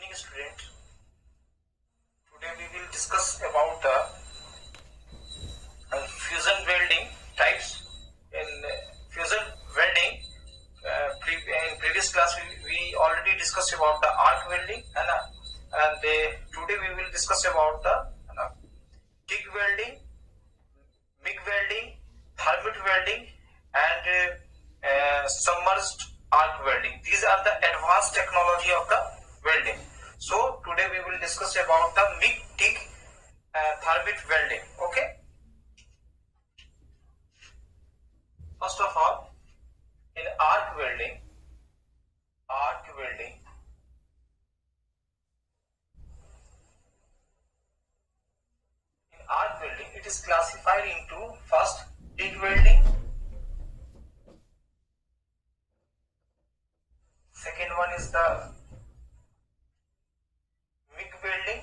evening, student. Today we will discuss about the fusion welding types. In fusion welding, in previous class we already discussed about the arc welding, and today we will discuss about the TIG welding, MIG welding, thermite welding, and submerged arc welding. These are the advanced technology of the welding. So today we will discuss about the MIG, TIG, thermite welding. Okay. First of all, in arc welding, it is classified into first TIG welding, second one is the MIG welding,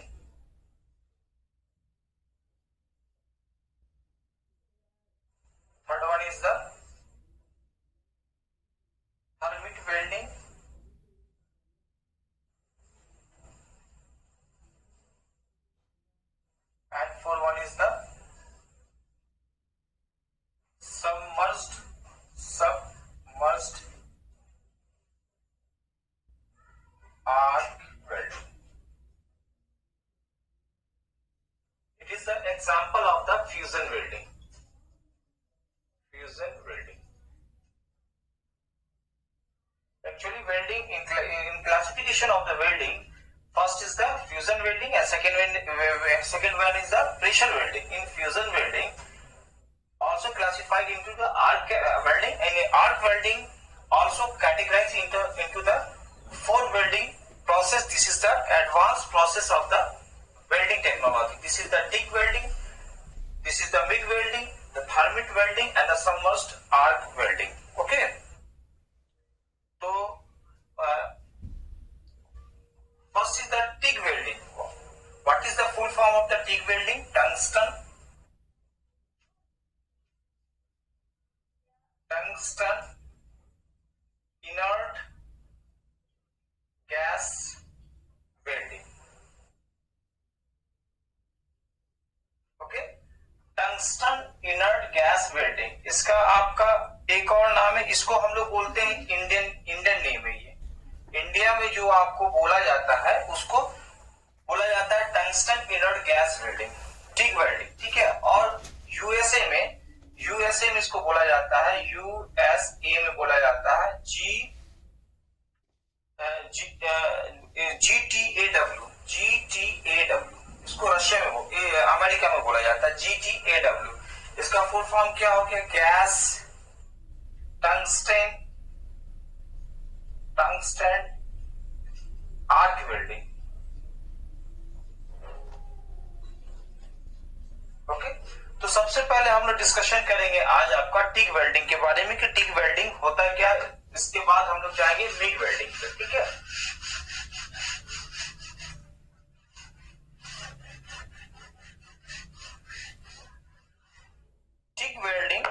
third one is the thermite welding, and fourth one is the submerged arc welding. It is an example of the fusion welding. Actually, welding in classification of the welding, first is the fusion welding and second one is the pressure welding. In fusion welding, also classified into the arc welding, and arc welding also categorized into the four welding process. This is the advanced process of the welding technology. This is the TIG welding, this is the MIG welding, the thermite welding, and the submerged arc welding. Okay. So first is the TIG welding. What is the full form of the TIG welding? Tungsten inert gas welding. Okay, tungsten inert gas welding, इसका आपका एक और नाम है, इसको हम लोग बोलते हैं इंडियन नेम है ये। इंडिया में जो आपको बोला जाता है उसको बोला जाता है tungsten inert gas welding, TIG welding, ठीक है। और यूएसए में इसको बोला जाता है, यूएसए में बोला जाता है जीटीएडब्ल्यू, इसको रशिया में अमेरिका में बोला जाता है जीटीएडब्ल्यू। इसका फुल फॉर्म क्या हो गया? Gas tungsten arc welding. Okay, तो सबसे पहले हम लोग डिस्कशन करेंगे आज आपका टिग वेल्डिंग के बारे में कि टिग वेल्डिंग होता है क्या। इसके बाद हम लोग जाएंगे मिग वेल्डिंग पे, ठीक है। TIG welding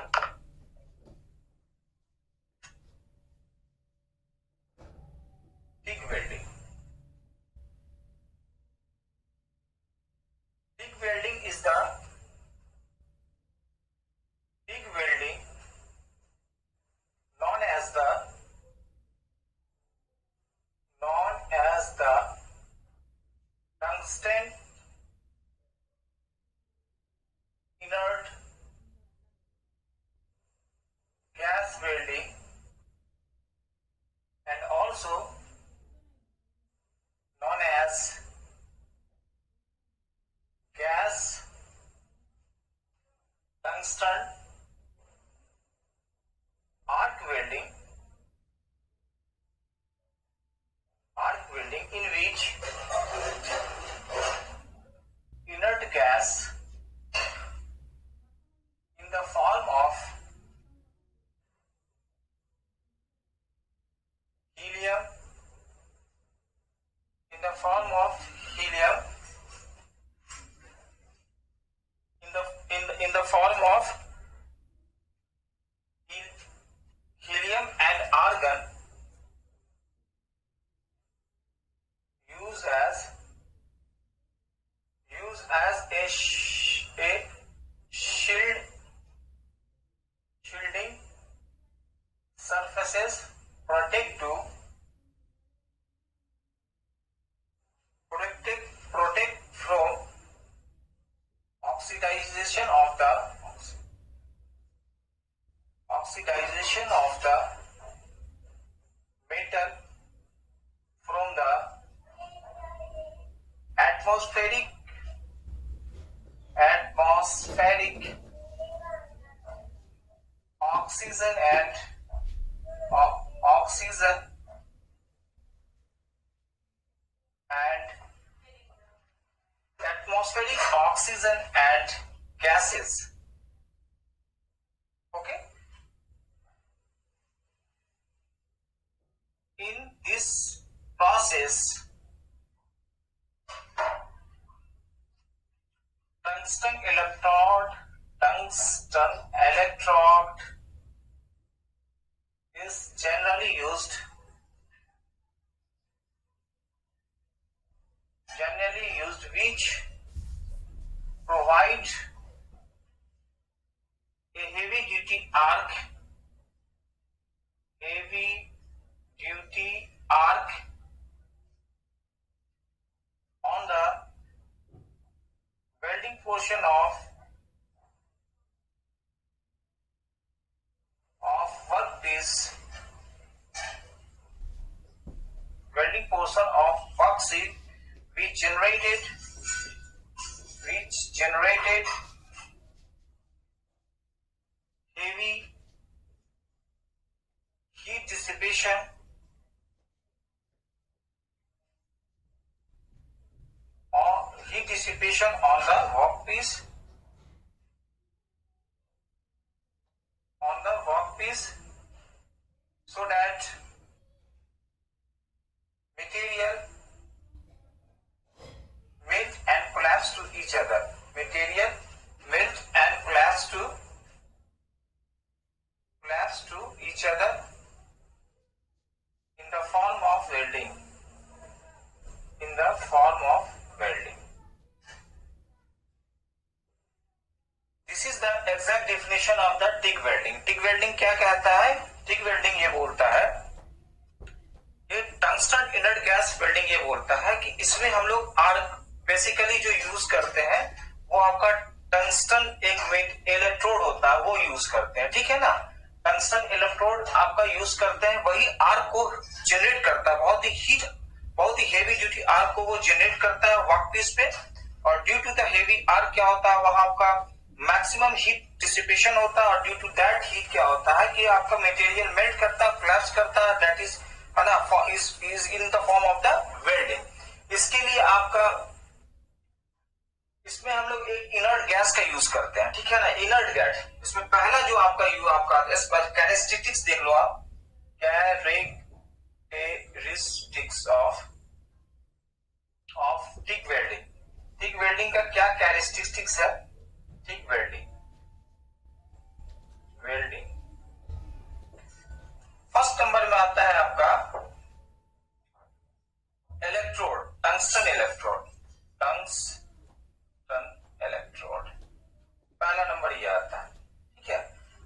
is the TIG welding known as the tungsten inert gas welding, and also known as gas tungsten arc welding, in which inert gas in the form of helium in the form of shielding surfaces protect from oxidization of the metal from the atmospheric oxygen and atmospheric oxygen and gases. Okay, in this process tungsten electrode is generally used which provide a heavy duty arc on the welding portion of worksheet which generated heavy heat dissipation on the workpiece so that material melt and collapse to each other. In the form of welding. This is the exact definition of the TIG welding. TIG welding क्या कहता है? TIG welding ये बोलता है, ये tungsten inert gas welding ये बोलता है कि इसमें हम लोग बेसिकली जो यूज करते हैं वो आपका टंगस्टन एक इलेक्ट्रोड होता है वो यूज करते हैं, ठीक है ना। टंगस्टन इलेक्ट्रोड आपका यूज करते हैं, वही आर्क को जनरेट करता है, बहुत ही हेवी ड्यूटी आर्क को वो जनरेट करता है वर्कपीस पे। और due to the heavy arc क्या होता है, वहां आपका मैक्सिमम हीट डिसिपेशन होता है और ड्यू टू दैट हीट क्या होता है कि आपका मटेरियल मेल्ट करता है, कोलैप्स करता है, that is in the form of the welding. इसके लिए आपका इसमें हम लोग एक इनर्ट गैस का यूज करते हैं, ठीक है ना। इनर्ट गैस इसमें पहला जो आपका कैरेक्टरिस्टिक्स देख लो आप, characteristics of TIG welding. TIG welding का क्या कैरेक्टरिस्टिक्स है? TIG वेल्डिंग फर्स्ट नंबर में आता है आपका इलेक्ट्रोड, टंगस्टन इलेक्ट्रोड पहला नंबर ये आता है, ठीक है।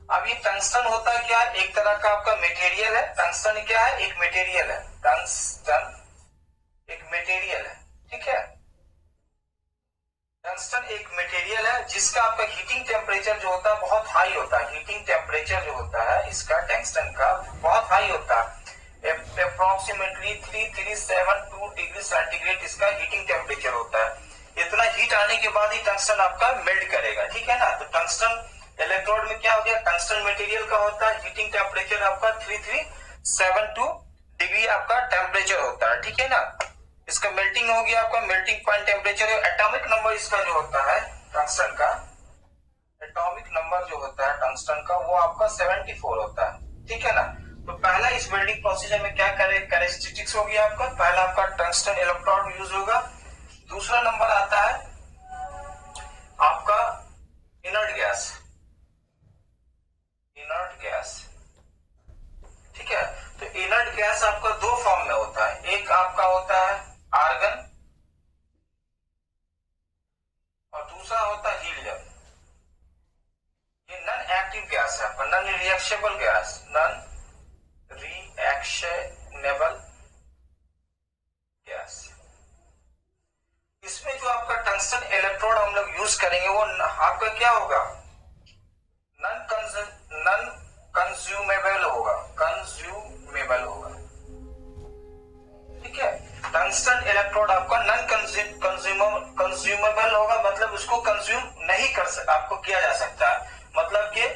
अब ये टंगस्टन होता है क्या, एक तरह का आपका मटेरियल है। टंगस्टन क्या है? एक मटेरियल है। टंगस्टन एक मटेरियल है, ठीक है। टंगस्टन एक मटेरियल है जिसका आपका हीटिंग टेम्परेचर जो होता है बहुत हाई होता है। हीटिंग टेम्परेचर जो होता है इसका टंगस्टन का बहुत हाई होता है, अप्रोक्सीमेटली 3372 डिग्री सेंटीग्रेड इसका हीटिंग टेम्परेचर होता है। इतना हीट आने के बाद ही टंगस्टन आपका मेल्ट करेगा, ठीक है ना। तो टंगस्टन इलेक्ट्रोड में क्या हो गया, टंगस्टन मटेरियल का होता है, हीटिंग टेम्परेचर आपका 3372 डिग्री आपका टेम्परेचर होता है, ठीक है ना। इसका मेल्टिंग हो गया, आपका मेल्टिंग पॉइंट टेम्परेचर है। एटॉमिक नंबर इसका जो होता है टंगस्टन का, एटॉमिक नंबर जो होता है टंगस्टन का वो आपका 74 होता है, ठीक है ना। तो पहला इस वेल्डिंग प्रोसीजर में क्या कैरेक्टरिस्टिक्स होगी आपका, पहला आपका टंगस्टन इलेक्ट्रोड यूज होगा। दूसरा नंबर आता है आपका इनर्ट गैस, ठीक है। तो इनर्ट गैस आपका दो फॉर्म में होता है, एक आपका होता है आर्गन और दूसरा नॉन रिएक्शनेबल गैस, नॉन रिएक्शनेबल गैस। इसमें जो आपका टंगस्टन इलेक्ट्रोड हम लोग यूज करेंगे वो आपका क्या होगा, नॉन कंज्यूमेबल होगा, कंज्यूमेबल होगा, ठीक है। टंगस्टन इलेक्ट्रोड आपका नॉन कंज्यूमेबल होगा, मतलब उसको कंज्यूम नहीं आपको किया जा सकता है, मतलब कि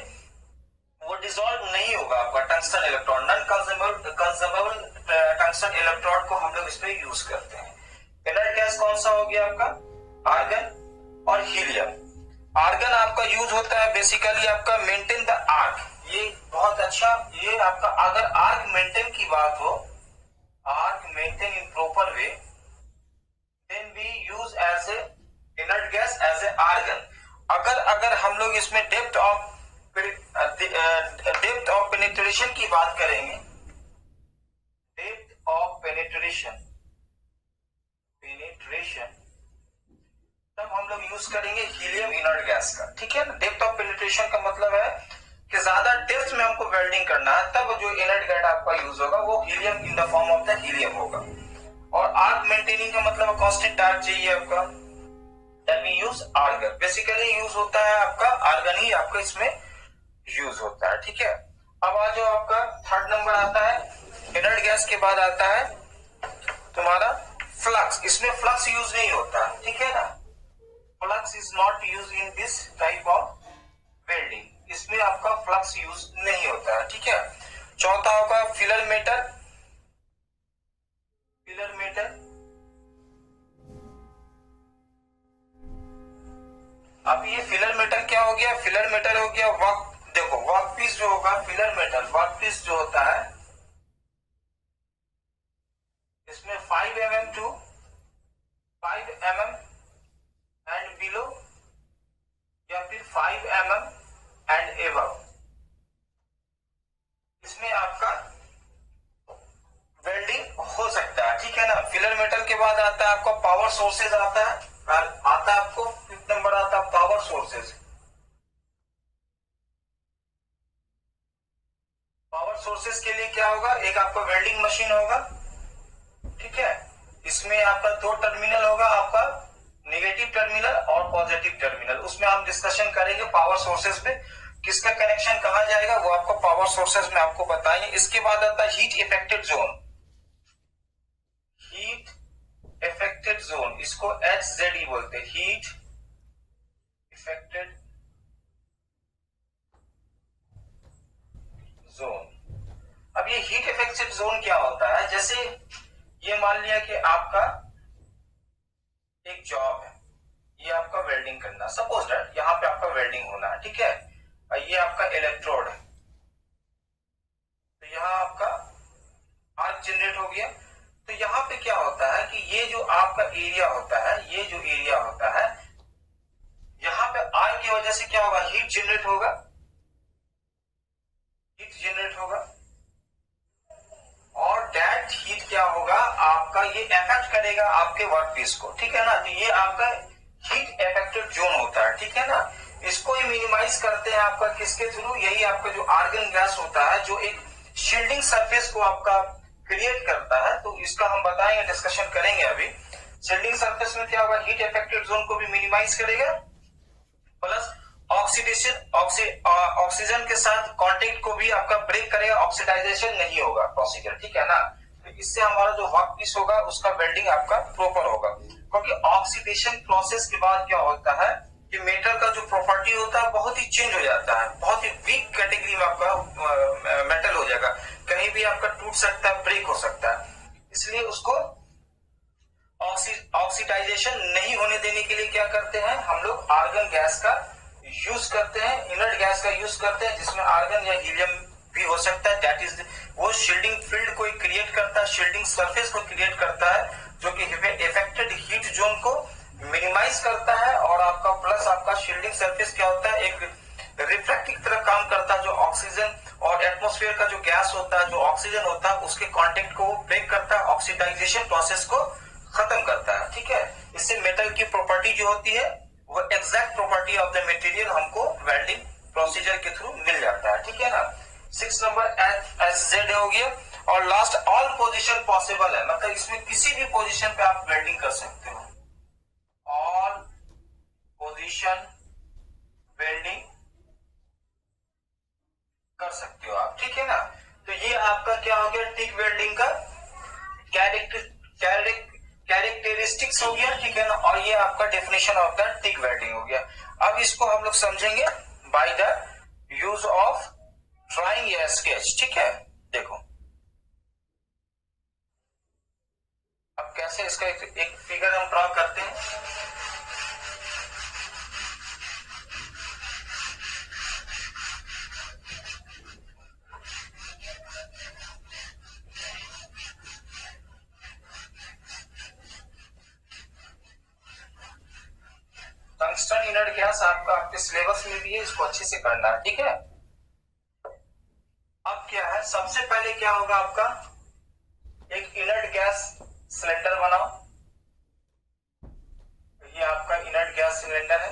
वो डिसॉल्व नहीं होगा आपका tungsten electrode. Non consumable tungsten electrode को हम लोग इस पे यूज करते हैं। इनर्ट गैस कौन सा हो गया आपका, आर्गन और हीलियम। आर्गन आपका यूज होता है बेसिकली आपका मेंटेन द आर्क, ये बहुत अच्छा, ये आपका अगर आर्क मेंटेन की बात हो, arc maintain in proper way, then we use as a inert gas as a argon. अगर हम लोग इसमें डेप्थ ऑफ पेनिट्रेशन की बात करेंगे, डेप्थ ऑफ पेनिट्रेशन, तब हम लोग यूज करेंगे हीलियम इनर्ट गैस का, ठीक है ना। डेप्थ ऑफ पेनिट्रेशन का मतलब है कि ज्यादा डेप्थ में हमको वेल्डिंग करना है, तब जो इनर्ट गैस आपका यूज होगा वो helium in the form of the helium होगा। और आर्क मेंटेनिंग का मतलब कांस्टेंट आर्क चाहिए आपका, then we use argon. Basically use होता है आपका आर्गन ही आपका इसमें यूज होता है, ठीक है। अब आ जाओ आपका थर्ड नंबर आता है, इनर्ट गैस के बाद आता है तुम्हारा फ्लक्स। इसमें फ्लक्स यूज नहीं होता, ठीक है ना, flux is not use in this type of welding, इसमें आपका फ्लक्स यूज नहीं होता है, ठीक है। चौथा होगा फिलर मेटल, फिलर मेटल। अब ये फिलर मेटल क्या हो गया, फिलर मेटल हो गया वर्क, देखो वर्क पीस जो होगा, फिलर मेटल वर्क पीस जो होता है इसमें 5 mm to 5 mm and below, या फिर 5 mm एंड एबव, इसमें आपका वेल्डिंग हो सकता है, ठीक है ना। फिलर मेटल के बाद आता है आपका पावर सोर्सेज आता है, आता है आपको फिफ्थ नंबर आता है पावर सोर्सेज। पावर सोर्सेज के लिए क्या होगा, एक आपका वेल्डिंग मशीन होगा, ठीक है। इसमें आपका दो टर्मिनल होगा, आपका नेगेटिव टर्मिनल और पॉजिटिव टर्मिनल। उसमें हम डिस्कशन करेंगे पावर सोर्सेज पे, किसका कनेक्शन कहा जाएगा वो आपको पावर सोर्सेज में आपको बताएंगे। इसके बाद आता है heat affected zone, heat affected zone, इसको HZE बोलते हैं, हीट इफेक्टेड जोन। अब ये हीट इफेक्टेड जोन क्या होता है, जैसे ये मान लिया कि आपका एक जॉब है, ये आपका वेल्डिंग करना, सपोज दैट यहाँ पे आपका वेल्डिंग होना है, ठीक है। ये आपका इलेक्ट्रोड है, तो यहाँ आपका आर्क जनरेट हो गया। तो यहाँ पे क्या होता है कि ये जो आपका एरिया होता है, ये जो एरिया होता है, यहाँ पे आर्क की वजह से क्या होगा, हीट जनरेट होगा, हीट जनरेट होगा, और दैट हीट क्या होगा आपका, ये इफेक्ट करेगा आपके वर्क पीस को, ठीक है ना। तो ये आपका हीट इफेक्टेड जोन होता है, ठीक है ना। इसको ही मिनिमाइज करते हैं आपका किसके थ्रू, यही आपका जो आर्गन गैस होता है, जो एक शील्डिंग सरफेस को आपका क्रिएट करता है। तो इसका हम बताएंगे, डिस्कशन करेंगे अभी। शील्डिंग सरफेस में क्या होगा, हीट इफेक्टेड जोन को भी मिनिमाइज करेगा, प्लस ऑक्सीजन के साथ कांटेक्ट को भी आपका ब्रेक करेगा, ऑक्सीडाइजेशन नहीं होगा प्रोसीजर, ठीक है ना। तो इससे हमारा जो वर्क पीस होगा उसका वेल्डिंग आपका प्रॉपर होगा, क्योंकि ऑक्सीडेशन प्रोसेस के बाद क्या होता है कि मेटल का जो प्रॉपर्टी होता है बहुत ही चेंज हो जाता है, बहुत ही वीक कैटेगरी में आपका मेटल हो जाएगा, कहीं भी आपका टूट सकता है, ब्रेक हो सकता है। इसलिए उसको ऑक्सीडाइजेशन नहीं होने देने के लिए क्या करते हैं हम लोग, आर्गन गैस का यूज करते हैं, इनर्ट गैस का यूज करते हैं, जिसमें आर्गन या हीलियम भी हो सकता है। दैट इज वो शील्डिंग फील्ड को क्रिएट करता है, शील्डिंग सरफेस को क्रिएट करता है, जो कि इफेक्टेड हीट जोन को मिनिमाइज करता है। और आपका प्लस आपका शील्डिंग सरफेस क्या होता है, एक रिफ्लेक्ट की तरह काम करता है, जो ऑक्सीजन और एटमॉस्फेयर का जो गैस होता है, जो ऑक्सीजन होता है, उसके कांटेक्ट को ब्रेक करता है, ऑक्सीडाइजेशन प्रोसेस को खत्म करता है, ठीक है। इससे मेटल की प्रॉपर्टी जो होती है वो exact property of the material हमको वेल्डिंग प्रोसीजर के थ्रू मिल जाता है, ठीक है ना। 6 नंबर SZ हो गया। और लास्ट ऑल पोजीशन पॉसिबल है, मतलब इसमें किसी भी पोजीशन पे आप वेल्डिंग कर सकते हो, ऑल पोजीशन वेल्डिंग कर सकते हो आप, ठीक है ना। तो ये आपका क्या हो गया, टिक वेल्डिंग का कैरेक्टरिस्टिक्स हो गया, ठीक है ना। और ये आपका definition of the tick welding हो गया। अब इसको हम लोग समझेंगे by the use of drawing या स्केच, ठीक है। देखो अब कैसे इसका एक फिगर हम ड्रॉ करते हैं। टंगस्टन इनर्ट गैस आपका आपके सिलेबस में भी है, इसको अच्छे से करना है, ठीक है। अब क्या है, सबसे पहले क्या होगा आपका, एक इनर्ट गैस सिलेंडर बनाओ। ये आपका इनर्ट गैस सिलेंडर है।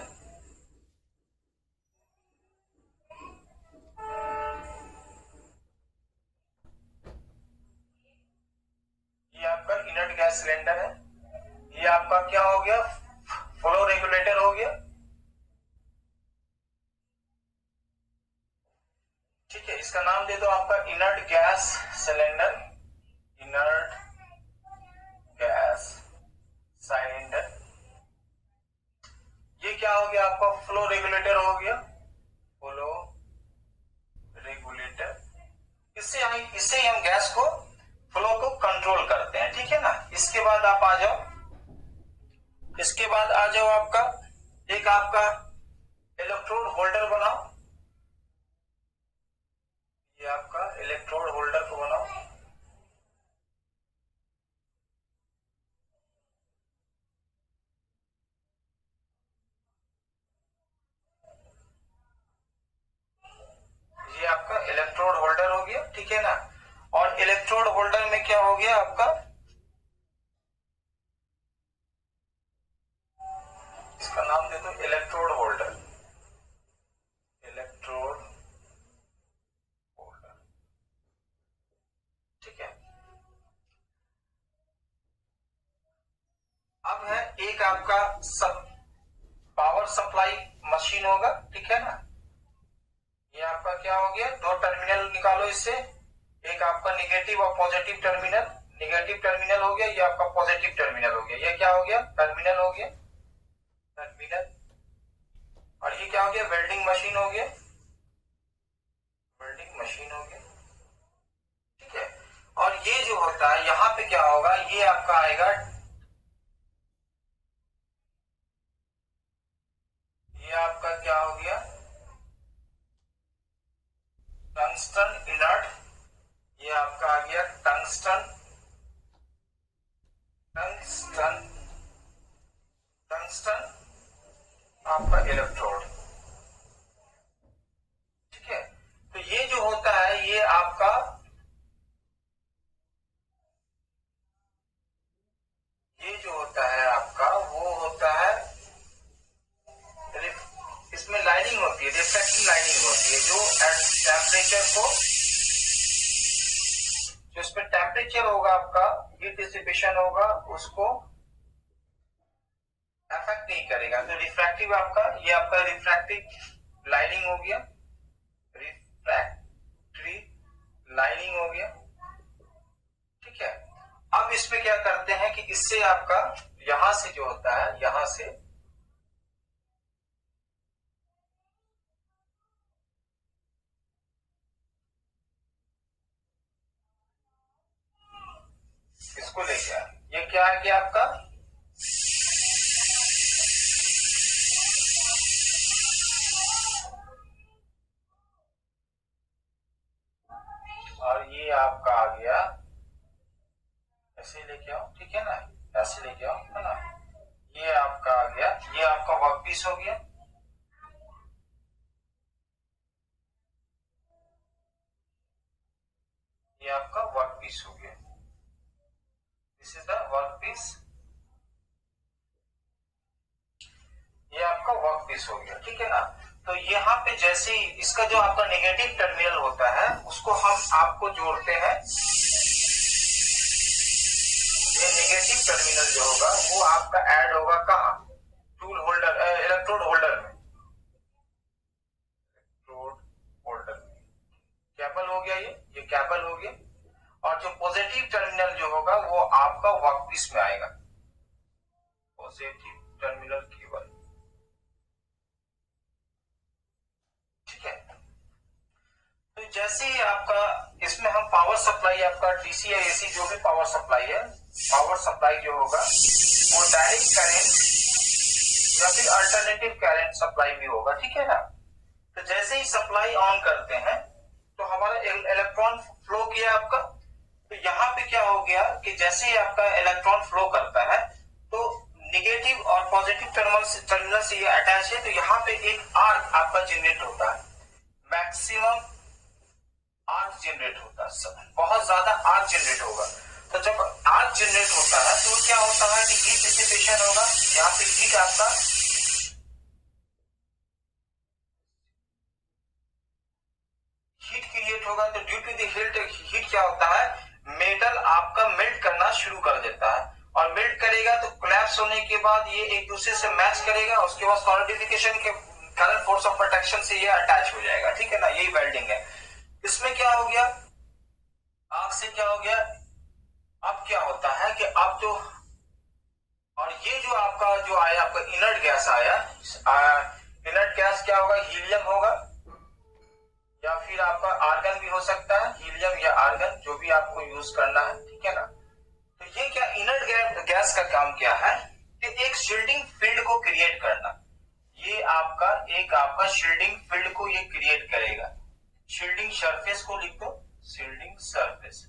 ये आपका इनर्ट गैस सिलेंडर है। ये आपका क्या हो गया, फ्लो रेगुलेटर हो गया, ठीक है। इसका नाम दे दो आपका inert gas cylinder, inert gas cylinder. ये क्या हो गया आपका, फ्लो रेगुलेटर हो गया, फ्लो रेगुलेटर। इससे ही हम गैस को फ्लो को कंट्रोल करते हैं, ठीक है ना। इसके बाद आप आ जाओ, इसके बाद आ जाओ आपका एक आपका इलेक्ट्रोड होल्डर बनाओ। ये आपका इलेक्ट्रोड होल्डर को बनाओ। ये आपका इलेक्ट्रोड होल्डर हो गया, ठीक है ना। और इलेक्ट्रोड होल्डर में क्या हो गया आपका, इसका नाम दे दो इलेक्ट्रोड होल्डर, इलेक्ट्रोड होल्डर, ठीक है। अब है एक आपका पावर सप्लाई मशीन होगा, ठीक है ना। ये आपका क्या हो गया, दो टर्मिनल निकालो इससे, एक आपका निगेटिव और पॉजिटिव टर्मिनल। निगेटिव टर्मिनल हो गया, ये आपका पॉजिटिव टर्मिनल हो गया। ये क्या हो गया, टर्मिनल हो गया, टर्मिनल। और ये क्या हो गया, वेल्डिंग मशीन हो गया, वेल्डिंग मशीन हो गया, ठीक है। और ये जो होता है यहां पे क्या होगा, ये आपका आएगा, ये आपका क्या हो गया, टंगस्टन इनर्ट। ये आपका आ गया टंगस्टन, टंगस्टन, टंगस्टन आपका इलेक्ट्रोड, ठीक है। तो ये जो होता है ये आपका, ये जो होता है आपका वो होता है, इसमें लाइनिंग होती है, रिफ्लेक्टिंग लाइनिंग होती है, जो टेम्परेचर को, जो इसमें टेम्परेचर होगा आपका, हीट डिसिपेशन होगा, उसको अफेक्ट नहीं करेगा। तो रिफ्रैक्टिव आपका, ये आपका रिफ्रैक्टिव लाइनिंग हो गया, रिफ्रैक्टरी लाइनिंग हो गया, ठीक है। अब इसमें क्या करते हैं कि इससे आपका यहां से जो होता है, यहां से इसको लेके आए, ये क्या है कि आपका, और ये आपका आ गया, ऐसे लेके आओ, ठीक है ना, ऐसे लेके आओ, है ना। ये आपका आ गया, ये आपका वर्क पीस हो गया, ये आपका वर्क पीस हो गया, this is the work piece, ये आपका वर्क पीस हो गया, ठीक है ना। तो यहाँ पे जैसे ही इसका जो आपका नेगेटिव टर्मिनल होता है उसको हम आपको जोड़ते हैं, ये नेगेटिव टर्मिनल जो होगा वो आपका ऐड होगा कहाँ, टूल होल्डर, इलेक्ट्रोड होल्डर में, इलेक्ट्रोड होल्डर में कैबल हो गया, ये कैबल हो गया। और जो पॉजिटिव टर्मिनल जो होगा वो आपका वर्कपीस में आएगा, पॉजिटिव टर्मिनल केबल, ठीक है। तो जैसे ही आपका इसमें हम पावर सप्लाई, आपका डीसी या एसी जो भी पावर सप्लाई है, पावर सप्लाई जो होगा वो डायरेक्ट करंट या फिर अल्टरनेटिव करंट सप्लाई भी होगा, ठीक है ना। तो जैसे ही सप्लाई ऑन करते हैं तो हमारा इलेक्ट्रॉन फ्लो किया आपका, तो यहाँ पे क्या हो गया कि जैसे ही आपका इलेक्ट्रॉन फ्लो करता है तो निगेटिव और पॉजिटिव टर्मिनल से ये अटैच है, तो यहाँ पे एक आर्क आपका जनरेट होता है, मैक्सिमम आर्क जनरेट होता है, बहुत ज्यादा आर्क जनरेट होगा। तो जब आर्क जनरेट होता है तो क्या होता है कि हीट डिसिपेशन होगा, यहाँ पे हीट आपका हीट क्रिएट होगा। तो ड्यू टू द हीट क्या होता है, मेटल आपका मेल्ट करना शुरू कर देता है, और मेल्ट करेगा तो कोलैप्स होने के बाद ये एक दूसरे से मैच करेगा, उसके बाद सॉलिडिफिकेशन के कारण फोर्स ऑफ अट्रैक्शन से ये अटैच हो जाएगा, ठीक है ना। यही वेल्डिंग है। इसमें क्या हो गया, आग से क्या हो गया, अब क्या होता है कि अब जो, और ये जो आपका जो आया आपका इनर्ट गैस आया, इनर्ट गैस क्या होगा, हीलियम होगा या फिर आपका आर्गन भी हो सकता है, हीलियम या आर्गन जो भी आपको यूज करना है, ठीक है ना। तो ये क्या इनर्ट गैस का काम क्या है कि एक शील्डिंग फील्ड को क्रिएट करना, ये आपका एक आपका शील्डिंग फील्ड को ये क्रिएट करेगा। शील्डिंग सरफेस को लिख दो, शील्डिंग सरफेस,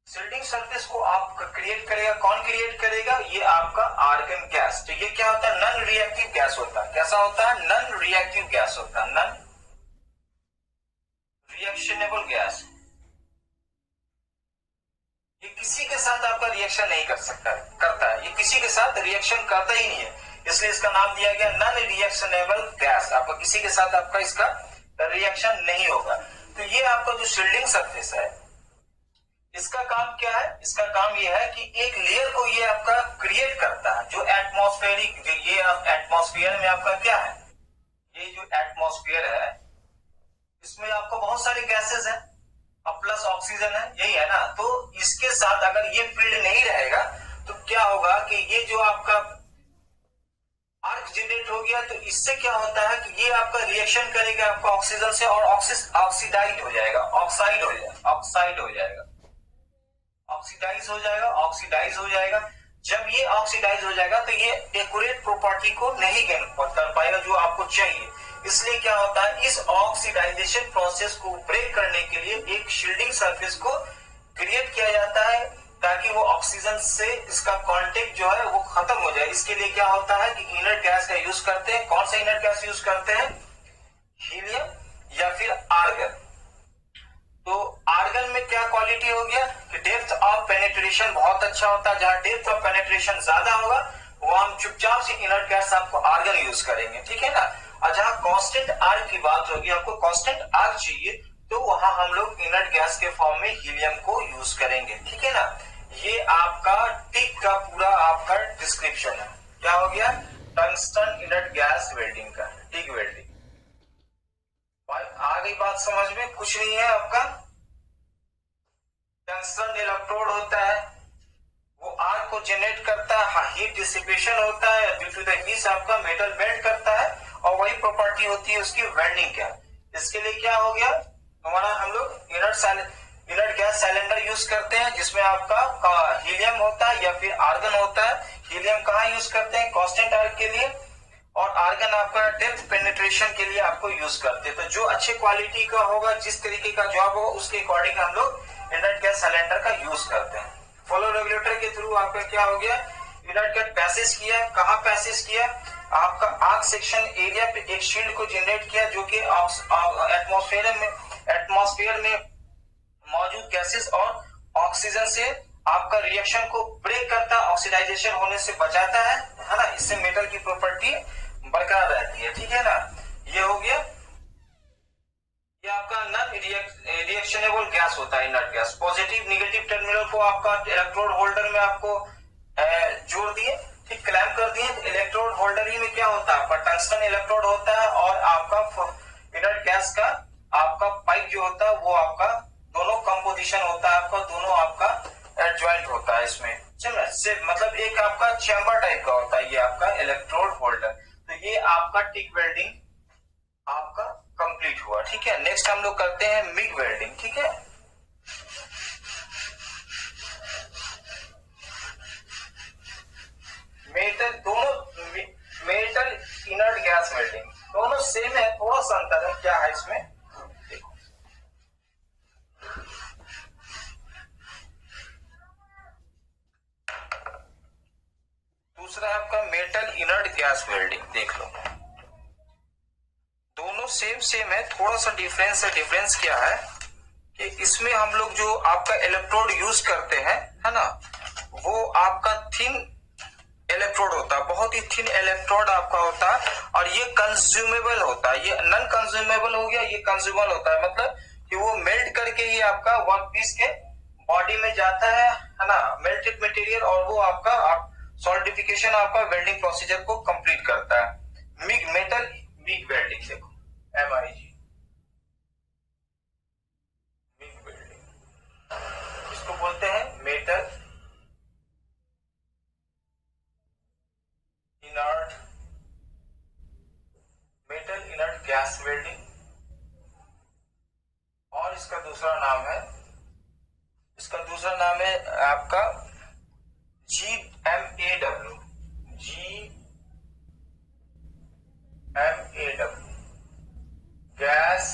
शील्डिंग सरफेस को आप क्रिएट करेगा, कौन क्रिएट करेगा, ये आपका आर्गन गैस। तो ये क्या होता है, नॉन रिएक्टिव गैस होता है। कैसा होता है, नॉन रिएक्टिव गैस होता है, नॉन रिएक्शनेबल गैस। ये किसी के साथ आपका रिएक्शन नहीं कर सकता, करता है, ये किसी के साथ रिएक्शन करता ही नहीं है, इसलिए इसका नाम दिया गया नॉन रिएक्शनेबल गैस। आपका किसी के साथ आपका इसका रिएक्शन नहीं होगा। तो ये आपका जो शील्डिंग सरफेस है, इसका काम क्या है, इसका काम ये है कि एक लेयर को ये आपका क्रिएट करता है, जो एटमॉस्फेरिक, जो ये एटमॉस्फेयर में आपका क्या है, ये जो एटमॉस्फेयर है इसमें आपको बहुत सारे गैसेस हैं और प्लस ऑक्सीजन है, यही है ना। तो इसके साथ अगर ये फील्ड नहीं रहेगा तो क्या होगा कि ये जो आपका आर्क जनरेट हो गया, तो इससे क्या होता है कि ये आपका रिएक्शन करेगा आपका ऑक्सीजन से, और ऑक्सीडाइज हो जाएगा, ऑक्साइड हो जाएगा, ऑक्साइड हो जाएगा, ऑक्सीडाइज हो जाएगा, ऑक्सीडाइज हो जाएगा। जब ये ऑक्सीडाइज हो जाएगा तो ये एक्यूरेट प्रॉपर्टी को नहीं गेन कर पाएगा जो आपको चाहिए। इसलिए क्या होता है, इस ऑक्सीडाइजेशन प्रोसेस को ब्रेक करने के लिए एक शील्डिंग सरफेस को क्रिएट किया जाता है, ताकि वो ऑक्सीजन से इसका कांटेक्ट जो है वो खत्म हो जाए। इसके लिए क्या होता है कि इनर्ट गैस का यूज करते हैं। कौन सा इनर्ट गैस यूज करते हैं, हीलियम या फिर आर्गन। तो आर्गन में क्या क्वालिटी हो गया कि डेप्थ ऑफ पेनिट्रेशन बहुत अच्छा होता है। जहां डेप्थ ऑफ पेनिट्रेशन ज्यादा होगा वो हम चुपचाप से इनर्ट गैस आपको आर्गन यूज करेंगे, ठीक है ना। और जहां कांस्टेंट आर्क की बात होगी, आपको कांस्टेंट आर्क चाहिए, तो वहां हम लोग इनर्ट गैस के फॉर्म में हीलियम को यूज करेंगे, ठीक है ना। ये आपका टिक का पूरा आपका डिस्क्रिप्शन है। क्या हो गया, टंगस्टन इनर्ट गैस वेल्डिंग का, टिक वेल्डिंग। आ गई बात समझ में, कुछ नहीं है आपका। टंगस्टन इलेक्ट्रोड होता है, वो आर्क को जनरेट करता है, हीट डिसिपेशन होता है, ड्यू टू द हीट आपका मेटल मेल्ट करता है, और वही प्रॉपर्टी होती है उसकी वेल्डिंग का। इसके लिए क्या हो गया हमारा, हम लोग इनर्ट गैस सिलेंडर यूज करते हैं, जिसमें आपका हीलियम होता है या फिर आर्गन होता है। हीलियम कहाँ यूज करते हैं, कांस्टेंट आर्क के लिए, और आर्गन आपका डेप्थ पेनिट्रेशन के लिए आपको यूज करते हैं। तो जो अच्छे क्वालिटी का होगा, जिस तरीके का जॉब होगा, उसके अकॉर्डिंग हम लोग इनर्ट गैस सिलेंडर का यूज करते हैं। फ्लो रेगुलेटर के थ्रू आपका क्या हो गया, इनर्ट गैस पैसेज किया, कहाँ पैसेज किया, आपका आर्क सेक्शन एरिया पे एक शील्ड को जनरेट किया, जो कि एटमॉस्फेयर में मौजूद गैसेस और ऑक्सीजन से आपका रिएक्शन को ब्रेक करता, ऑक्सीडाइजेशन होने से बचाता है। है ना, इससे मेटल की प्रॉपर्टी बरकरार रहती है, ठीक है ना। ये हो गया, ये आपका नॉन रिएक्शनेबल गैस होता है, inert gas. Positive negative terminal को आपका इलेक्ट्रोड होल्डर में आपको जोड़ दिए, ठीक, क्लैंप कर दिए। इलेक्ट्रोड होल्डर ही में क्या होता है, आपका टंगस्टन इलेक्ट्रोड होता है, और आपका इनर्ट गैस का आपका पाइप जो होता है वो आपका दोनों कंपोजिशन होता है, आपका दोनों आपका एडजॉइंट होता है इसमें, चलो मतलब एक आपका चैम्बर टाइप का होता है ये आपका इलेक्ट्रोड होल्डर। तो ये आपका टिक वेल्डिंग आपका कंप्लीट हुआ, ठीक है। नेक्स्ट हम लोग करते हैं मिग वेल्डिंग, ठीक है। मेटल इनर्ट गैस वेल्डिंग दोनों सेम है, थोड़ा सा अंतर है, क्या है इसमें देखो। दूसरा है आपका मेटल इनर्ट गैस वेल्डिंग, देख लो दोनों सेम है, थोड़ा सा डिफरेंस है। डिफरेंस क्या है कि इसमें हम लोग जो आपका इलेक्ट्रोड यूज करते हैं, है ना, वो आपका थिन इलेक्ट्रोड होता है, बहुत ही थिन इलेक्ट्रोड आपका होता है, और ये कंज्यूमेबल होता है। ये नॉन कंज्यूमेबल हो गया, ये कंज्यूमेबल होता है, मतलब कि वो मेल्ट करके ही आपका वर्क पीस के बॉडी में जाता है ना, मेल्टेड मटेरियल, और वो आपका सॉल्टिफिकेशन आपका वेल्डिंग प्रोसीजर को कंप्लीट करता है। मिग मेटल मिग वेल्डिंग, देखो MIG मिग वेल्डिंग, इसको बोलते हैं मेटल इनर्ट गैस वेल्डिंग, और इसका दूसरा नाम है आपका GMAW gas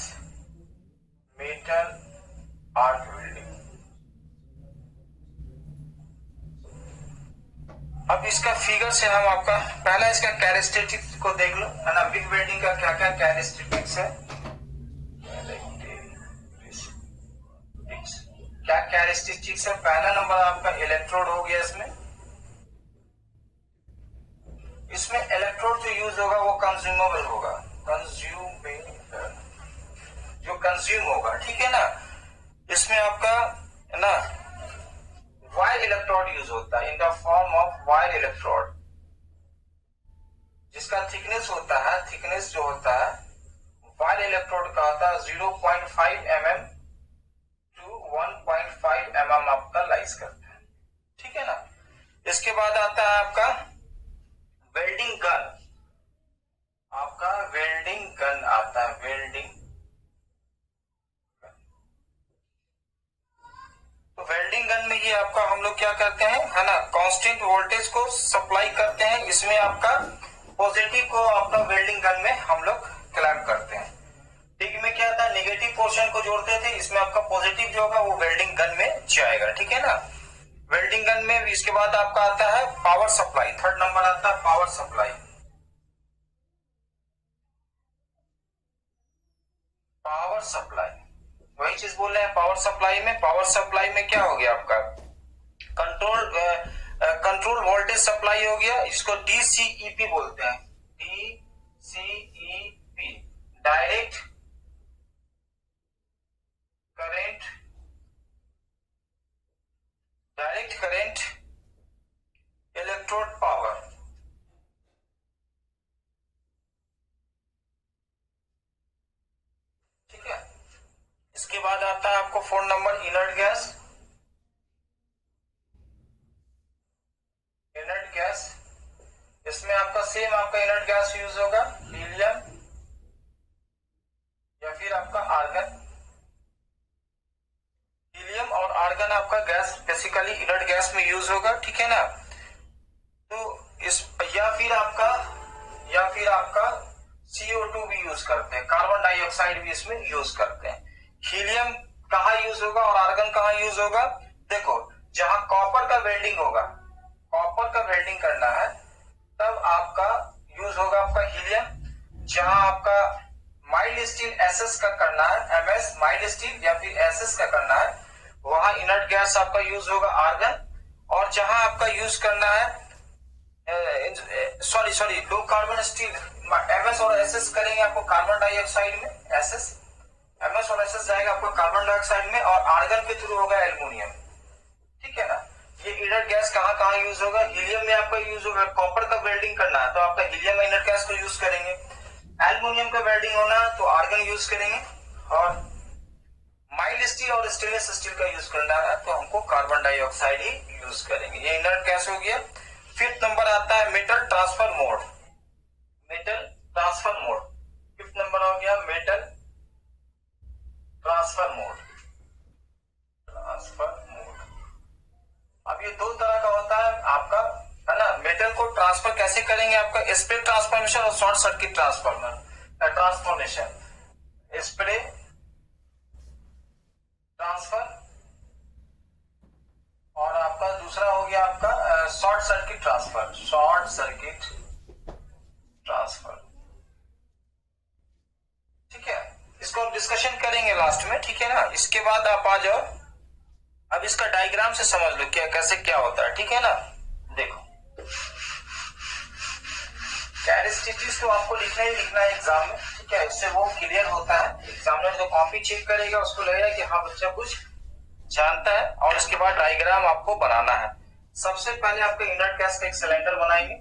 metal arc welding. अब इसका फिगर से हम आपका पहला इसका कैरेक्टरिस्टिक्स को देख लो, है ना, मिग वेल्डिंग का क्या क्या कैरेक्टरिस्टिक्स है, क्या कैरेक्टरिस्टिक्स है। पहला नंबर आपका इलेक्ट्रोड हो गया, इसमें इलेक्ट्रोड जो यूज होगा वो कंज्यूमेबल होगा, जो कंज्यूम होगा, ठीक है ना। इसमें आपका है ना वायर इलेक्ट्रोड यूज होता है, in the form of wire electrode, जिसका थिकनेस होता है, थिकनेस जो होता है वायर इलेक्ट्रोड का होता है 0.5 mm to 1.5 mm आपका लाइज करता है, ठीक है ना। इसके बाद आता है आपका वेल्डिंग गन, आपका वेल्डिंग गन आता है, वेल्डिंग। तो वेल्डिंग गन में ये आपका हम लोग क्या करते हैं, है ना, कांस्टेंट वोल्टेज को सप्लाई करते हैं। इसमें आपका पॉजिटिव को आपका वेल्डिंग गन में हम लोग क्लैंप करते हैं, ठीक में क्या था, नेगेटिव पोर्शन को जोड़ते थे, इसमें आपका पॉजिटिव जो होगा वो वेल्डिंग गन में जाएगा, ठीक है ना। वेल्डिंग गन में इसके बाद आपका आता है पावर सप्लाई, थर्ड नंबर आता है पावर सप्लाई। पावर सप्लाई वही चीज बोल रहे हैं, पावर सप्लाई में क्या हो गया आपका कंट्रोल वोल्टेज सप्लाई हो गया, इसको DCEP बोलते हैं, DCEP direct current electrode power, ठीक है। इसके बाद आता है आपको 4 नंबर इनर्ट गैस, इसमें आपका सेम आपका इनर्ट गैस यूज होगा, हीलियम या फिर आपका आर्गन। हीलियम और आर्गन आपका गैस बेसिकली इनर्ट गैस में यूज होगा, ठीक है ना। तो इस या फिर आपका CO2 भी यूज करते हैं, कार्बन डाइऑक्साइड भी इसमें यूज करते हैं। हीलियम कहाँ यूज होगा और आर्गन कहाँ यूज होगा, देखो जहां कॉपर का वेल्डिंग होगा, कॉपर का वेल्डिंग करना है तब आपका यूज होगा आपका हीलियम। जहां आपका माइल्ड स्टील SS का करना है, MS माइल्ड स्टील या फिर SS का करना है, वहां इनर्ट गैस आपका यूज होगा आर्गन। और जहां आपका यूज करना है sorry low carbon steel MS और एसएस करेंगे आपको कार्बन डाइऑक्साइड में, एसएस एमएस और एसएस जाएगा आपको कार्बन डाइऑक्साइड में, और आर्गन के थ्रू होगा एल्युमिनियम, ठीक है ना। ये इनर्ट गैस कहाँ कहाँ यूज होगा, हीलियम में आपका यूज होगा, कॉपर का वेल्डिंग करना है तो आपका हीलियम इनर्ट गैस को यूज करेंगे, एल्युमिनियम का वेल्डिंग होना है तो आर्गन यूज करेंगे, और माइल्ड स्टील और स्टेनलेस स्टील का यूज करना है तो हमको कार्बन डाइऑक्साइड ही यूज करेंगे। ये इनर्ट गैस हो गया। फिफ्थ नंबर आता है metal transfer mode, metal transfer mode, fifth number हो गया metal transfer mode, transfer mode. अब ये दो तरह का होता है आपका, है ना। मेटल को ट्रांसफर कैसे करेंगे, आपका स्प्रे ट्रांसफॉर्मेशन और short circuit transformation, spray transfer, और आपका दूसरा हो गया आपका short circuit transfer, short circuit transfer, ठीक है। इसको हम डिस्कशन करेंगे लास्ट में, ठीक है ना। इसके बाद आप आ जाओ, अब इसका डायग्राम से समझ लो क्या कैसे क्या होता है, ठीक है ना। देखो कैरेक्टरिस्टिक्स तो आपको लिखना ही लिखना है एग्जाम में, ठीक है, इससे वो क्लियर होता है। एग्जामिनर जो कॉपी चेक करेगा उसको लगेगा कि हाँ बच्चा कुछ जानता है, और इसके बाद डायग्राम आपको बनाना है। सबसे पहले आपका इनर्ट गैस का एक सिलेंडर बनाएंगे,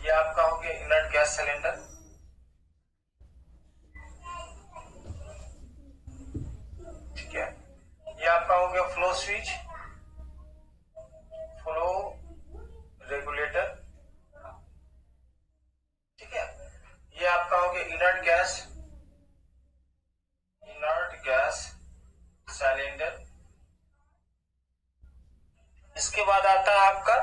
ये आपका हो गया इनर्ट गैस सिलेंडर, ठीक है। ये आपका हो गया फ्लो स्विच, फ्लो रेगुलेटर, ठीक है। ये आपका हो गया इनर्ट गैस सिलेंडर। इसके बाद आता है आपका,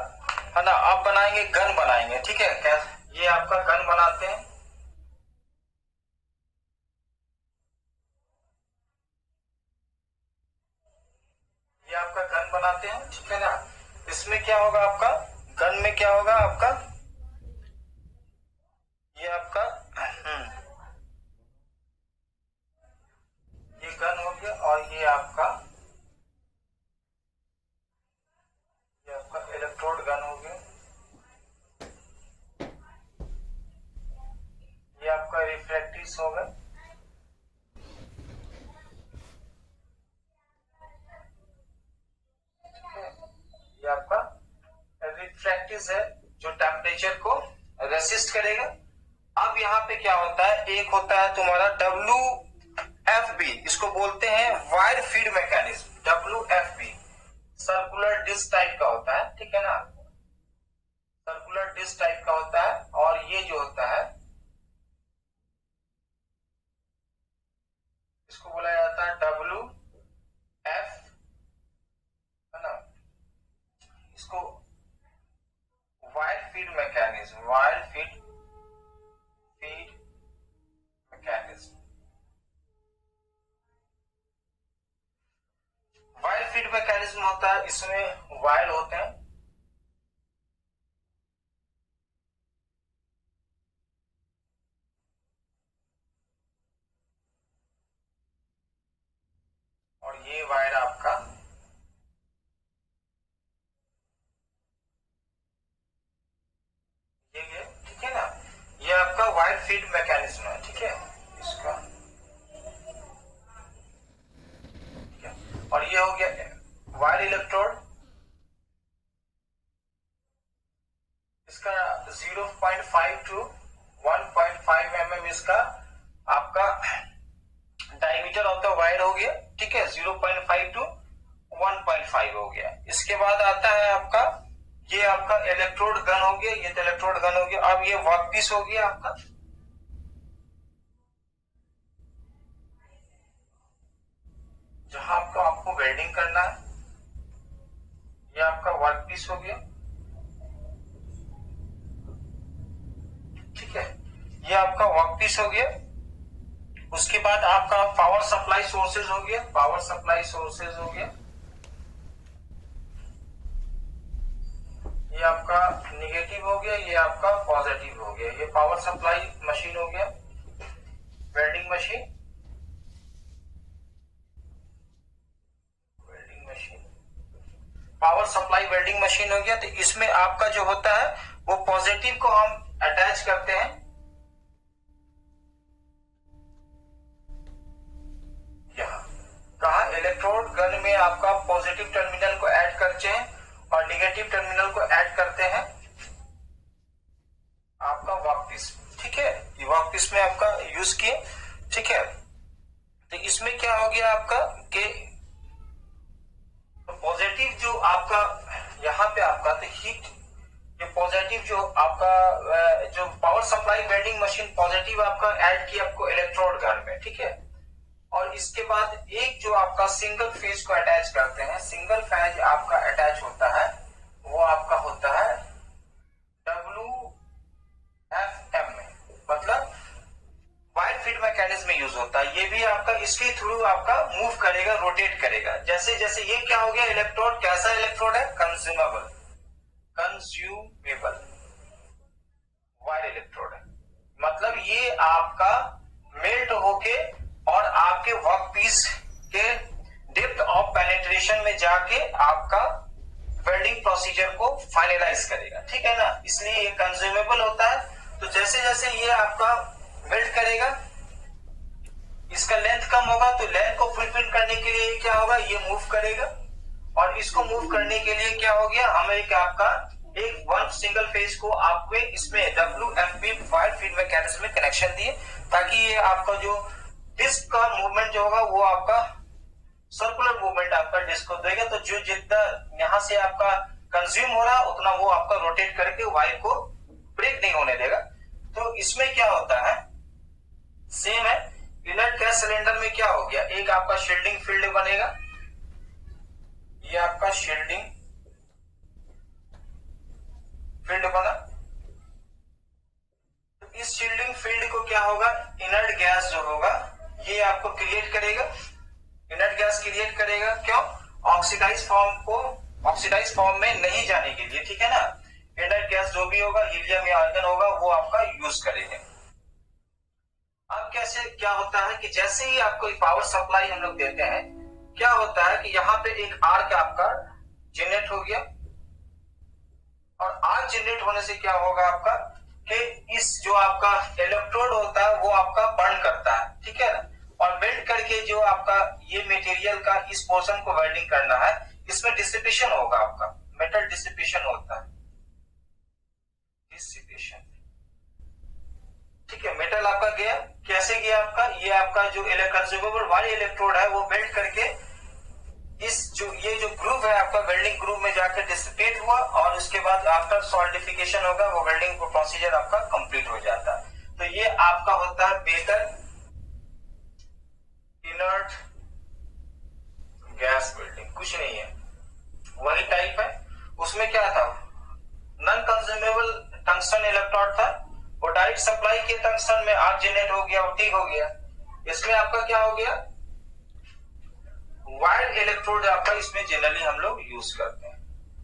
है ना, आप बनाएंगे गन बनाएंगे, ठीक है। क्या ये आपका गन बनाते हैं, ये आपका गन बनाते हैं, ठीक है ना। इसमें क्या होगा आपका, गन में क्या होगा आपका, ये आपका ये गन हो गया, और ये आपका इलेक्ट्रोड गन हो गया, ये आपका रिफ्रैक्टिव हो गया, ये आपका रिफ्रैक्टिव है जो टेम्परेचर को रेसिस्ट करेगा। अब यहाँ पे क्या होता है, एक होता है तुम्हारा WFB, इसको बोलते हैं wire feed mechanism, WFB circular disc type का होता है, ठीक है ना, सर्कुलर डिस्क टाइप का होता है। और ये जो होता है इसको बोला जाता है WF, है ना, इसको wire feed mechanism, wire feed mechanism, wire feed mechanism होता है, इसमें वायर होते हैं, और ये वायर आपका ये ठीक है ना, ये आपका वायर फीड मैकेनिज्म है, ठीक है, इसका, ठीक है। और ये हो गया वायर इलेक्ट्रोड, इसका 0.5 टू 1.5 mm इसका आपका डायमीटर ऑफ द वायर हो गया, ठीक है, 0.5 टू 1.5 हो गया। इसके बाद आता है आपका, ये आपका इलेक्ट्रोड गन हो गया, ये तो इलेक्ट्रोड गन हो गया। अब ये वर्कपीस हो गया आपका, जहां आपको वेल्डिंग करना है, ये आपका वर्कपीस हो गया, ठीक है, ये आपका वर्कपीस हो गया। उसके बाद आपका पावर सप्लाई सोर्सेज हो गया, पावर सप्लाई सोर्सेज हो गया, ये आपका निगेटिव हो गया, ये आपका पॉजिटिव हो गया। ये पावर सप्लाई मशीन हो गया, welding machine, welding machine, power supply welding machine हो गया। तो इसमें आपका जो होता है वो पॉजिटिव को हम अटैच करते हैं यहाँ, कहा इलेक्ट्रोड गन में आपका पॉजिटिव टर्मिनल को ऐड करते हैं और निगेटिव टर्मिनल को ऐड करते हैं आपका वर्कपीस, ठीक है, ये वर्कपीस में आपका यूज किए, ठीक है। तो इसमें क्या हो गया आपका कि पॉजिटिव जो आपका यहाँ पे आपका तो हीट जो पॉजिटिव जो आपका जो power supply welding machine positive आपका ऐड किया आपको इलेक्ट्रोड गन में, ठीक है। और इसके बाद एक जो आपका सिंगल फेज को अटैच करते हैं, सिंगल फेज आपका अटैच होता है वो आपका होता है WFM में, मतलब वायर फीड मैकेनिज्म में यूज होता है। ये भी आपका इसके थ्रू आपका मूव करेगा, रोटेट करेगा। जैसे जैसे ये क्या हो गया इलेक्ट्रोड, कैसा इलेक्ट्रोड है, कंज्यूमेबल वायर इलेक्ट्रोड है, मतलब ये आपका मेल्ट होके और आपके वर्कपीस के डेप्थ ऑफ पेनिट्रेशन में जाके आपका वेल्डिंग प्रोसीजर को फाइनलाइज करेगा, ठीक है ना, इसलिए ये कंज्यूमेबल होता है। तो जैसे जैसे ये आपका वेल्ड करेगा, इसका लेंथ कम होगा तो लेंथ को फुलफिल करने के लिए क्या होगा, ये मूव करेगा। और इसको मूव करने के लिए क्या हो गया, हम एक आपका एक वन सिंगल फेज को आपको इसमें WFB वायर फीड मैकेनिज्म में कनेक्शन दिए, ताकि ये आपका जो डिस्क का मूवमेंट जो होगा वो आपका सर्कुलर मूवमेंट आपका डिस्क को देगा। तो जो जितना यहाँ से आपका कंज्यूम हो रहा उतना वो आपका रोटेट करके वायर को ब्रेक नहीं होने देगा। तो इसमें क्या होता है, सेम है, इनर्ट गैस सिलेंडर में क्या हो गया, एक आपका शील्डिंग फील्ड बनेगा, ये आपका शील्डिंग फील्ड बना। तो इस शील्डिंग फील्ड को क्या होगा, इनर्ट गैस जो होगा ये आपको क्रिएट करेगा, इनर्ट गैस क्रिएट करेगा, क्यों, ऑक्सीडाइज फॉर्म में नहीं जाने के लिए, ठीक है ना। इनर्ट गैस जो भी होगा हीलियम या आर्गन होगा वो आपका यूज करेंगे। अब कैसे क्या होता है कि जैसे ही आपको पावर सप्लाई हम लोग देते हैं, क्या होता है कि यहाँ पे एक आर्क आपका जनरेट हो गया, और आर्क जनरेट होने से क्या होगा आपका कि इस जो आपका इलेक्ट्रोड होता है वो आपका बर्न करता है, ठीक है ना। और वेल्ड करके जो आपका ये मटेरियल का इस पोर्शन को वेल्डिंग करना है, इसमें डिसिपेशन होगा, आपका मेटल डिसिपेशन होता है, डिसिपेशन, ठीक है। मेटल आपका गया, कैसे गया आपका, ये आपका जो कंज्यूमेबल वायर इलेक्ट्रोड है वो वेल्ड करके इस जो ये जो ग्रूव है आपका वेल्डिंग ग्रूव में जाकर डिसिपेट हुआ, और उसके बाद आफ्टर सॉल्डिफिकेशन होगा वो वेल्डिंग प्रोसीजर आपका कंप्लीट हो जाता है। तो ये आपका होता है बेटर इनर्ट गैस वेल्डिंग, कुछ नहीं है, वही टाइप है। उसमें क्या था, नॉन कंज्यूमेबल टंगस्टन इलेक्ट्रोड था, वो डायरेक्ट सप्लाई के टंगस्टन में आर्क जनरेट हो गया, ठीक हो गया। इसमें आपका क्या हो गया, वायर इलेक्ट्रोड आपका इसमें जनरली हम लोग यूज करते हैं,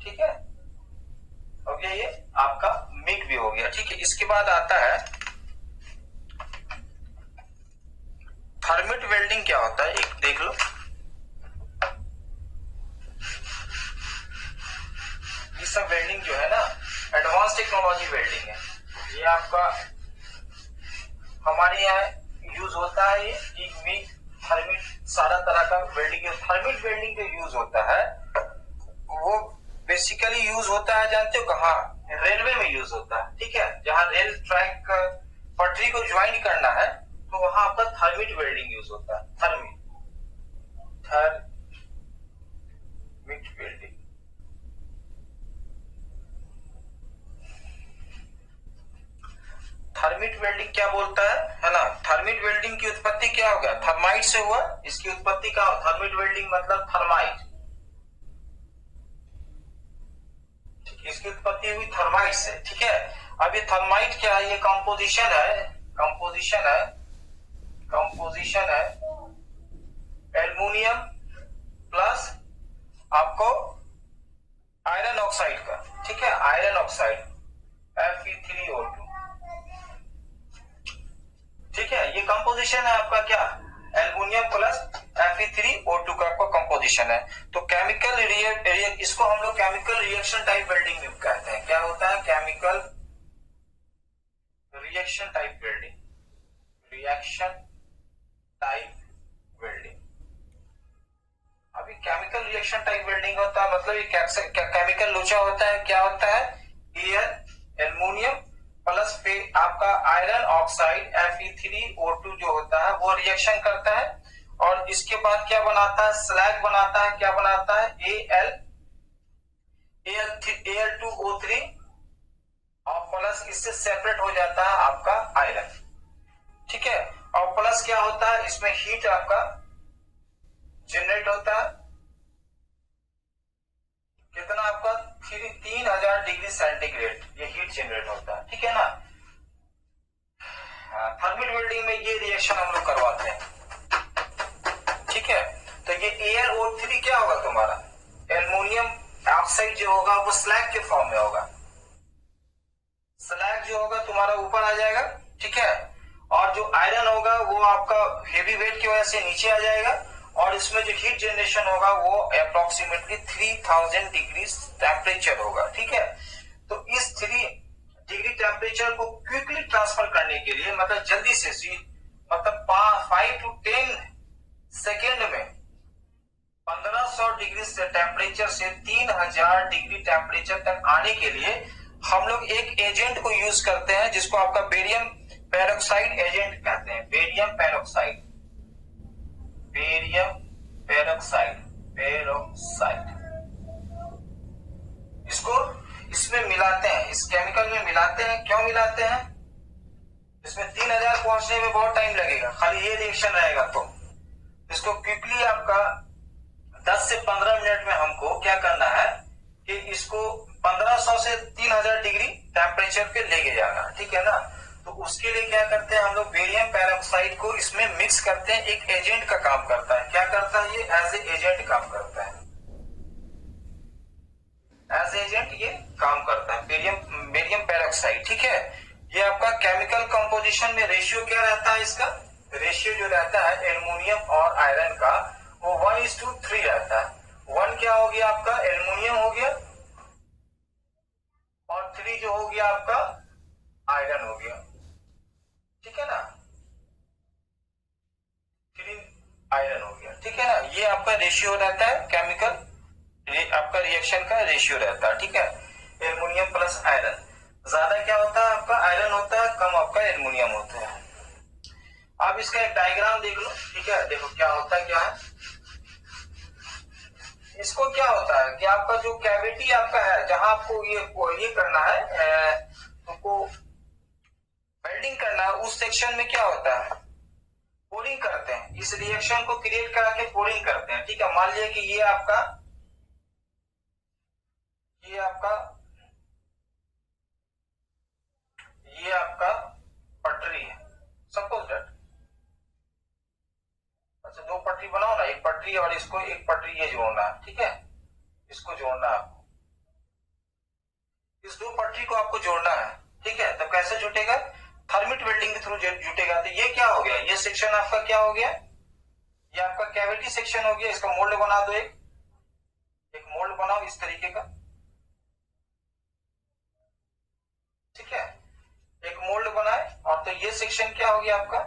ठीक है। हो गया ये आपका मिग भी हो गया, ठीक है। इसके बाद आता है थर्मिट वेल्डिंग, क्या होता है एक देख लो, ये सब वेल्डिंग जो है ना एडवांस टेक्नोलॉजी वेल्डिंग है, ये आपका हमारे यहाँ यूज होता है, ये कि मिग थर्मिट सारा तरह का वेल्डिंग। थर्मिट वेल्डिंग जो यूज होता है वो बेसिकली यूज होता है, जानते हो कहाँ, रेलवे में यूज होता है, ठीक है। जहां रेल ट्रैक पटरी को ज्वाइन करना है तो वहां आपका थर्मिट वेल्डिंग यूज होता है, थर्मिट वेल्डिंग। थर्मिट वेल्डिंग क्या बोलता है ना, थर्मिट वेल्डिंग की उत्पत्ति क्या होगा, थर्माइट से हुआ, इसकी उत्पत्ति क्या हो, थर्मिट वेल्डिंग मतलब थर्माइट, ठीक, इसकी उत्पत्ति हुई थर्माइट से, ठीक है। अब ये थर्माइट क्या है, ये कंपोजिशन है एल्युमिनियम प्लस आपको आयरन ऑक्साइड का, ठीक है, आयरन ऑक्साइड Fe3O2, ठीक है। ये कंपोजिशन है आपका क्या, एल्युमिनियम प्लस Fe3O2 का आपका कंपोजिशन है। तो केमिकल इसको हम लोग केमिकल रिएक्शन टाइप वेल्डिंग भी कहते हैं। क्या होता है? Chemical reaction type welding, reaction type welding. अभी केमिकल रिएक्शन टाइप वेल्डिंग होता है मतलब ये केमिकल लोचा होता है। क्या होता है? एल्युमिनियम प्लस पे आपका आयरन ऑक्साइड Fe3O2 जो होता है वो रिएक्शन करता है और इसके बाद क्या बनाता है? स्लैग बनाता है। क्या बनाता है? Al2O3 और प्लस इससे सेपरेट हो जाता है आपका आयरन। ठीक है। और प्लस क्या होता है? इसमें हीट आपका जनरेट होता है। कितना आपका? 3000 डिग्री सेंटीग्रेड ये हीट जनरेट होता है। ठीक है ना। थर्मल वेल्डिंग में ये रिएक्शन हम लोग करवाते हैं। ठीक है। तो ये AlO3 क्या होगा तुम्हारा? एल्युमिनियम ऑक्साइड जो होगा वो स्लैग के फॉर्म में होगा। स्लैग जो होगा तुम्हारा ऊपर आ जाएगा। ठीक है। और जो आयरन होगा वो आपका हेवी वेट की वजह से नीचे आ जाएगा और इसमें जो हीट जनरेशन होगा वो अप्रोक्सीमेटली 3000 डिग्री टेम्परेचर होगा। ठीक है। तो इस 3 डिग्री टेम्परेचर को क्विकली ट्रांसफर करने के लिए मतलब जल्दी से मतलब 5 to 10 सेकेंड में 1500 डिग्री से टेम्परेचर से 3000 डिग्री टेम्परेचर तक आने के लिए हम लोग एक एजेंट को यूज करते हैं जिसको आपका बेरियम पेरोक्साइड एजेंट कहते हैं। Barium peroxide, barium peroxide, peroxide इसको इसमें मिलाते हैं, इस केमिकल में मिलाते हैं। क्यों मिलाते हैं? इसमें 3000 पहुंचने में बहुत टाइम लगेगा, खाली ये रिएक्शन रहेगा। तो इसको क्विकली आपका 10 से 15 मिनट में हमको क्या करना है कि इसको 1500 से 3000 डिग्री टेम्परेचर पे लेके जाना। ठीक है ना। तो उसके लिए क्या करते हैं हम लोग? बेरियम पेरोक्साइड को इसमें मिक्स करते हैं। एक एजेंट का काम करता है। क्या करता है? ये एज ए एजेंट काम करता है। एज एजेंट ये काम करता है बेरियम पेरोक्साइड। ठीक है। ये आपका केमिकल कंपोजिशन में रेशियो क्या रहता है? इसका रेशियो जो रहता है एल्युमिनियम और आयरन का वो 1:3 रहता है। 1 क्या हो गया आपका? एल्युमिनियम हो गया और 3 जो हो गया आपका आयरन हो गया। ठीक है ना। 3 आयरन हो गया। ठीक है ना। ये आपका रेशियो रहता है केमिकल आपका रिएक्शन का रेशियो रहता है। ठीक है। एल्युमिनियम प्लस आयरन, ज्यादा क्या होता है आपका? आयरन होता है, कम आपका एल्युमिनियम होता है। आप इसका एक डायग्राम देख लो। ठीक है। देखो क्या होता है, क्या है इसको। क्या होता है कि आपका जो कैविटी आपका है जहां आपको ये करना है तुमको वेल्डिंग करना है, उस सेक्शन में क्या होता है? पोरिंग करते हैं। इस रिएक्शन को क्रिएट करा के पोरिंग करते हैं। ठीक है। मान लिया कि ये आपका ये आपका पटरी है, सपोज दैट। अच्छा, 2 पटरी बनाओ ना, एक पटरी और इसको एक पटरी ये जोड़ना है। ठीक है। इसको जोड़ना है आपको, इस 2 पटरी को आपको जोड़ना है। ठीक है। तो कैसे जुटेगा? थर्मिट वेल्डिंग के थ्रू जुटेगा। तो ये क्या हो गया? ये सेक्शन आपका क्या हो गया? ये आपका कैविटी सेक्शन हो गया। इसका मोल्ड बना दो, एक मोल्ड बनाओ इस तरीके का। ठीक है। एक मोल्ड बनाए और तो ये सेक्शन क्या हो गया आपका?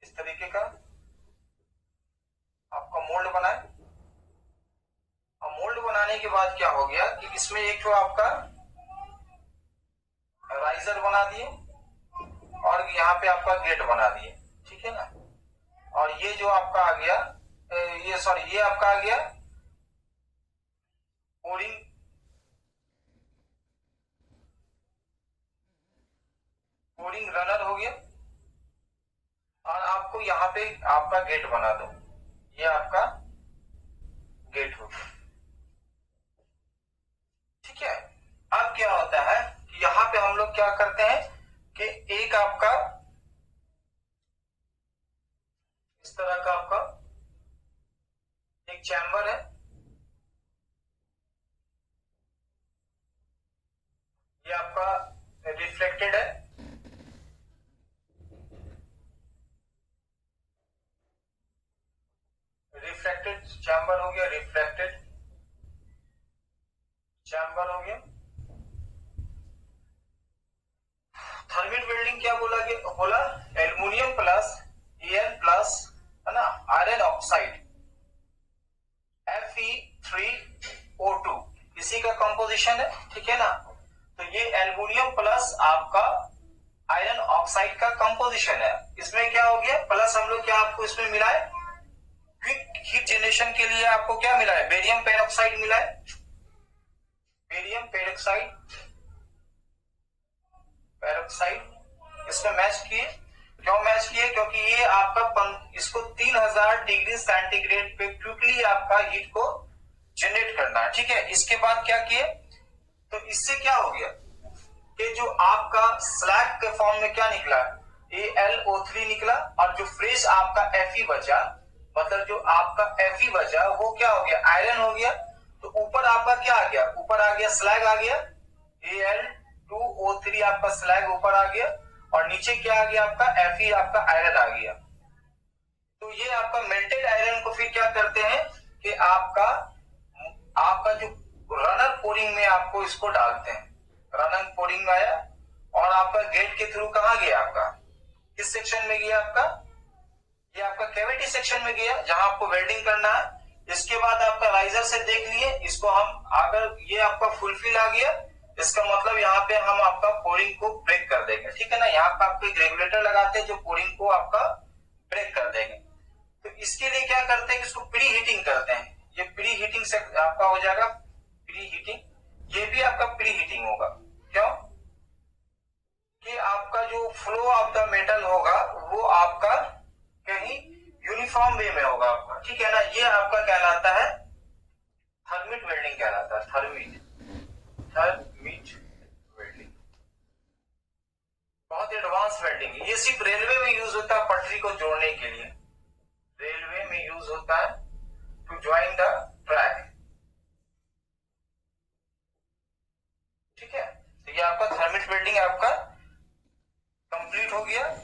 इस तरीके का आपका मोल्ड बनाए। और मोल्ड बनाने के बाद क्या हो गया कि इसमें एक तो आपका राइजर बना दिए और यहाँ पे आपका गेट बना दिए। ठीक है ना। और ये जो आपका आ गया ये आपका आ गया पोरिंग रनर हो गया और आपको यहाँ पे आपका गेट बना दो। ये आपका गेट हो गया। ठीक है। अब क्या होता है कि यहाँ पे हम लोग क्या करते हैं कि एक आपका इस तरह का आपका एक चैम्बर है। ये आपका रिफ्लेक्टेड है चैम्बर हो गया, रिफ्रैक्टेड चैम्बर हो गया। थर्मिट वेल्डिंग क्या बोला एल्युमिनियम प्लस एन प्लस, है ना, आयरन ऑक्साइड Fe3O2 इसी का कंपोजिशन है, ठीक है ना। तो ये एल्युमिनियम प्लस आपका आयरन ऑक्साइड का कंपोजिशन है। इसमें क्या हो गया, प्लस हम लोग क्या आपको इसमें मिला है, क्विक हीट जनरेशन के लिए आपको क्या मिला है, बेरियम पेरोक्साइड मिला है, बेरियम पेरोक्साइड इसमें मैच किए। क्यों मैच किए, क्योंकि ये आपका इसको 3000 डिग्री सेंटीग्रेड पे क्विकली आपका हीट को जनरेट करना है, ठीक है। इसके बाद क्या किए, तो इससे क्या हो गया कि जो आपका स्लैग के फॉर्म में क्या निकला, AlO3 निकला, और जो फ्रेश आपका Fe बचा, मतलब जो आपका Fe बचा वो क्या हो गया, आयरन हो गया। तो ऊपर आपका क्या आ गया, ऊपर आ गया स्लैग आ गया, Al2O3 आपका स्लैग ऊपर आ गया, और नीचे क्या आ गया आपका Fe आपका आयरन आ गया। तो ये आपका मेल्टेड आयरन को फिर क्या करते हैं कि आपका जो रनर पोरिंग में आपको इसको डालते हैं, रनर पोरिंग में आया, और आपका गेट के थ्रू कहां गया, आपका किस सेक्शन में गया, आपका ये आपका कैविटी सेक्शन में गया जहां आपको वेल्डिंग करना है। इसके बाद आपका राइजर से देख लिए इसको हम, अगर ये आपका फुलफिल आ गया, इसका मतलब यहाँ पे हम आपका पोरिंग को ब्रेक कर देंगे, ठीक है ना। यहाँ पे आपको एक रेगुलेटर लगाते हैं जो पोरिंग को आपका ब्रेक कर देंगे। तो इसके लिए क्या करते हैं कि इसको प्री हीटिंग करते हैं। ये प्री हीटिंग से आपका हो जाएगा प्री हीटिंग, ये भी आपका प्री हीटिंग होगा। क्यों कि आपका जो फ्लो ऑफ द मेटल होगा वो आपका कहीं यूनिफॉर्म वे में होगा आपका, ठीक है ना। ये आपका कहलाता है थर्मिट वेल्डिंग कहलाता है, थर्मिट वेल्डिंग, बहुत एडवांस वेल्डिंग है। ये सिर्फ रेलवे में यूज होता है पटरी को जोड़ने के लिए, रेलवे में यूज होता है टू ज्वाइन द ट्रैक, ठीक है। तो ये आपका थर्मिट वेल्डिंग आपका कंप्लीट हो गया।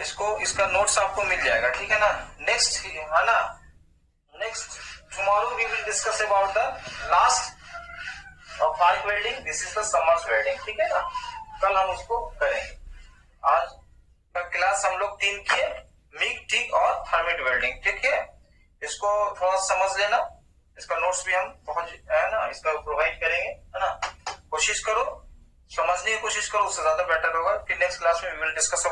इसका नोट्स आपको मिल जाएगा, ठीक है ना। नेक्स्ट है ना, next tomorrow we will discuss about the last of arc welding, this is the summers welding, ठीक है ना। कल हम उसको करेंगे। आज का क्लास हम लोग 3 किए, मिग, टिक और थर्मिट वेल्डिंग, ठीक है। इसको थोड़ा समझ लेना, इसका नोट्स भी हम है ना इसका प्रोवाइड करेंगे, है ना। कोशिश करो, समझने की कोशिश करो, उससे ज्यादा बेटर होगा। फिर नेक्स्ट क्लास में वी विल डिस्कस अबाउट